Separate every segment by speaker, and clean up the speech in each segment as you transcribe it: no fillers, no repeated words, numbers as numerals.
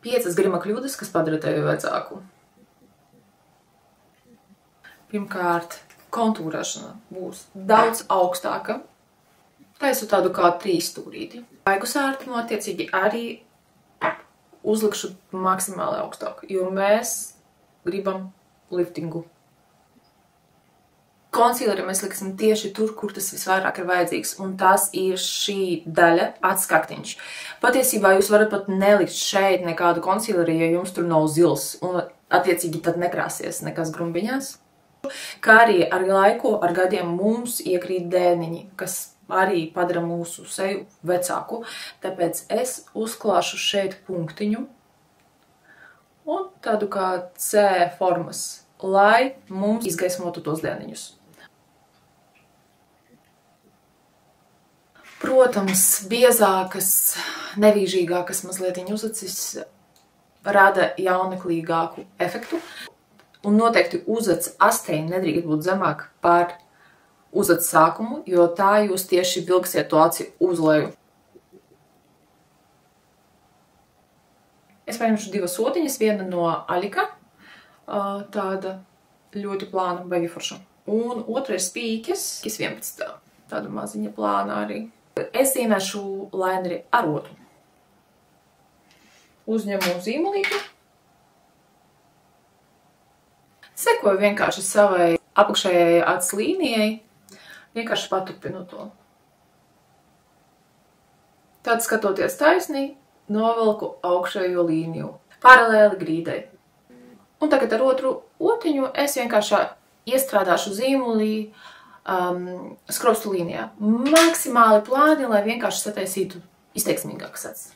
Speaker 1: 5 grima kļūdas, kas padara tevi vecāku. Pirmkārt, kontūrēšana būs daudz augstāka. Taisu tādu kā 3 stūrīti. Vaigu sārtumu attiecīgi arī uzlikšu maksimāli augstāk, jo mēs gribam liftingu. Konsīleri mēs liksim tieši tur, kur tas visvairāk ir vajadzīgs, un tas ir šī daļa, atskaktiņš. Patiesībā jūs varat pat nelikt šeit nekādu konsīleri, ja jums tur nav zils, un attiecīgi tad nekrāsies nekas grumbiņās. Kā arī ar laiku, ar gadiem mums iekrīt dēniņi, kas arī padara mūsu seju vecāku. Tāpēc es uzklāšu šeit punktiņu un tādu kā C formas, lai mums izgaismotu tos dēniņus. Protams, biezākas, nevīžīgākas mazliet uzacis rada jauneklīgāku efektu. Un noteikti uzacis asteņi nedrīkst būt zemāk par uzacis sākumu, jo tā jūs tieši vilksiet to aci uz leju. Es paņemšu 2 sotiņas, viena no aļika, tāda ļoti plāna, baigi forša. Un otra ir spīķes, 11. Tāda maziņa plāna arī. Es zīmēšu laineri ar otru. Uzņemu zīmolīti. Sekoju vienkārši savai apakšējai acis līnijai, vienkārši paturpinu to. Tad skatoties taisnī, novelku augšējo līniju, paralēli grīdai. Un tagad ar otru otiņu es vienkārši iestrādāšu zīmolī skropstu līnijā. Maksimāli plāni, lai vienkārši sataisītu izteiksmīgākas acis.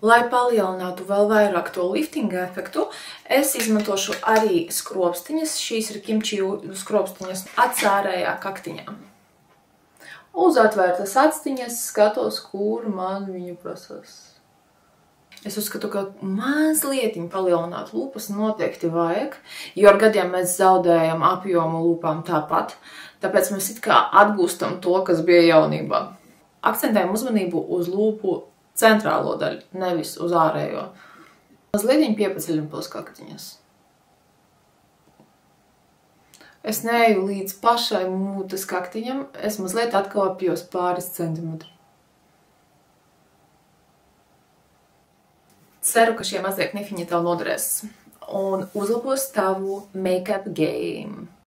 Speaker 1: Lai palielinātu vēl vairāk to liftinga efektu, es izmantošu arī skropstiņas. Šīs ir kimči skropstiņas atsārējā kaktiņā. Uz atvērtas actiņas skatos, kur man viņa prasās. Es uzskatu, ka mazliet palielināt lūpas noteikti vajag, jo ar gadiem mēs zaudējam apjomu lūpām tāpat. Tāpēc mēs it kā atgūstam to, kas bija jaunībā. Akcentējam uzmanību uz lūpu centrālo daļu, nevis uz ārējo. Mazliet piepaceļam tos kaktiņas. Es neeju līdz pašai mutes kaktiņam, es mazliet atkāpjos pāris centimetri. Ceru, ka šie mazie knifiņi tev noderēs un uzlabos tavu make-up game.